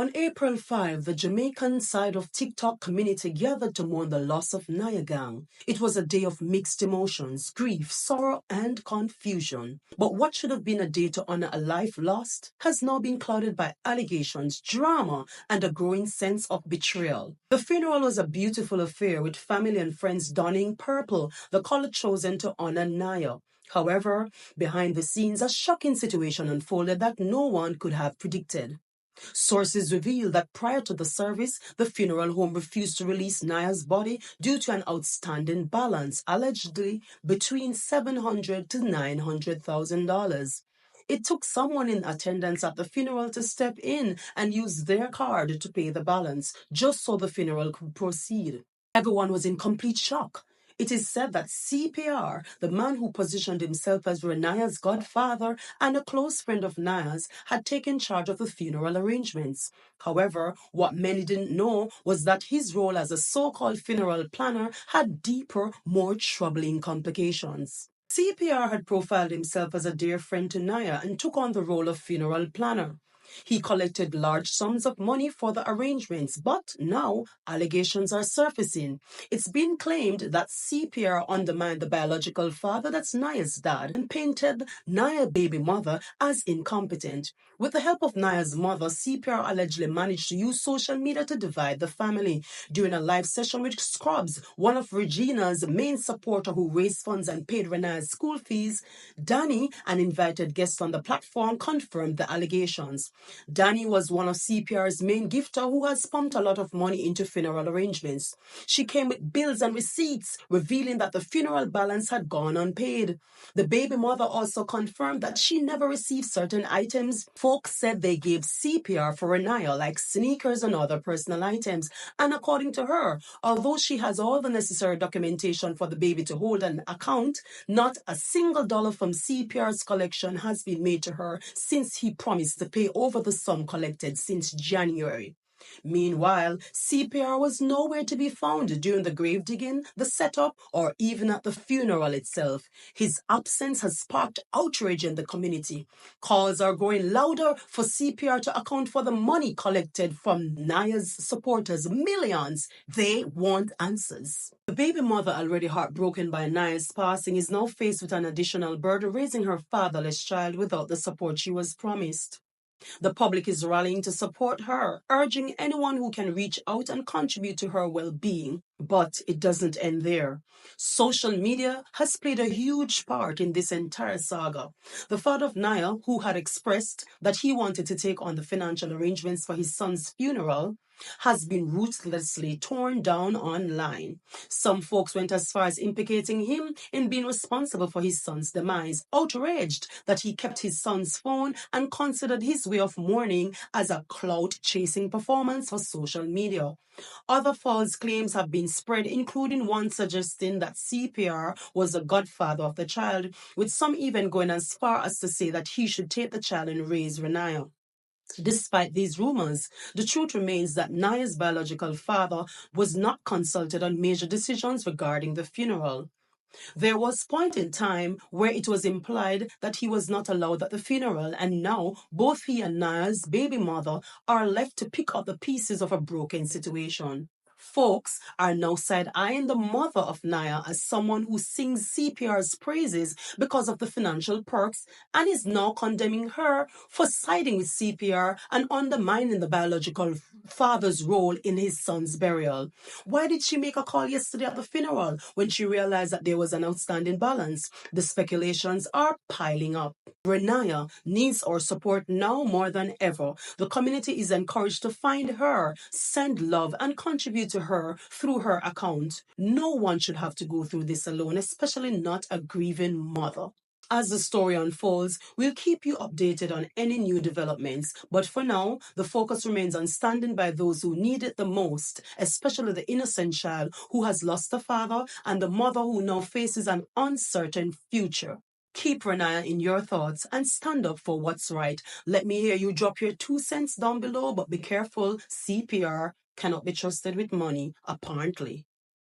On April 5, the Jamaican side of TikTok community gathered to mourn the loss of Niah Gang. It was a day of mixed emotions, grief, sorrow, and confusion. But what should have been a day to honor a life lost has now been clouded by allegations, drama, and a growing sense of betrayal. The funeral was a beautiful affair with family and friends donning purple, the color chosen to honor Niah. However, behind the scenes, a shocking situation unfolded that no one could have predicted. Sources reveal that prior to the service, the funeral home refused to release Niah's body due to an outstanding balance, allegedly between $700,000 to $900,000. It took someone in attendance at the funeral to step in and use their card to pay the balance, just so the funeral could proceed. Everyone was in complete shock. It is said that Cpr, the man who positioned himself as Reniah's godfather and a close friend of Niah's, had taken charge of the funeral arrangements. However, what many didn't know was that his role as a so-called funeral planner had deeper, more troubling complications. Cpr had profiled himself as a dear friend to Niah and took on the role of funeral planner. He collected large sums of money for the arrangements, but now allegations are surfacing. It's been claimed that Cpr undermined the biological father, that's Niah's dad, and painted Niah's baby mother as incompetent. With the help of Niah's mother, Cpr allegedly managed to use social media to divide the family. During a live session with Scrubs, one of Regina's main supporter who raised funds and paid Reniah's school fees, Danny, an invited guest on the platform, confirmed the allegations. Danny was one of CPR's main gifter who has pumped a lot of money into funeral arrangements. She came with bills and receipts, revealing that the funeral balance had gone unpaid. The baby mother also confirmed that she never received certain items. Folks said they gave CPR for Reniah, like sneakers and other personal items. And according to her, although she has all the necessary documentation for the baby to hold an account, not a single dollar from CPR's collection has been made to her since he promised to pay over the sum collected since January. Meanwhile, CPR was nowhere to be found during the grave digging, the setup, or even at the funeral itself. His absence has sparked outrage in the community. Calls are growing louder for CPR to account for the money collected from Niah's supporters, millions. They want answers. The baby mother, already heartbroken by Niah's passing, is now faced with an additional burden, raising her fatherless child without the support she was promised. The public is rallying to support her, urging anyone who can reach out and contribute to her well-being. But it doesn't end there. Social media has played a huge part in this entire saga. The father of Niah, who had expressed that he wanted to take on the financial arrangements for his son's funeral, has been ruthlessly torn down online. Some folks went as far as implicating him in being responsible for his son's demise, outraged that he kept his son's phone and considered his way of mourning as a clout-chasing performance for social media. Other false claims have been spread, including one suggesting that CPR was the godfather of the child, with some even going as far as to say that he should take the child and raise Reniah. Despite these rumors, the truth remains that Niah's biological father was not consulted on major decisions regarding the funeral. There was a point in time where it was implied that he was not allowed at the funeral, and now both he and Niah's baby mother are left to pick up the pieces of a broken situation. Folks are now side-eyeing the mother of Niah as someone who sings CPR's praises because of the financial perks and is now condemning her for siding with CPR and undermining the biological father's role in his son's burial. Why did she make a call yesterday at the funeral when she realized that there was an outstanding balance? The speculations are piling up. Reniah needs our support now more than ever. The community is encouraged to find her, send love, and contribute to her through her account. No one should have to go through this alone, especially not a grieving mother. As the story unfolds, we'll keep you updated on any new developments. But for now, the focus remains on standing by those who need it the most, especially the innocent child who has lost a father and the mother who now faces an uncertain future. Keep Reniah in your thoughts and stand up for what's right. Let me hear you drop your 2 cents down below, but be careful, CPR cannot be trusted with money, apparently.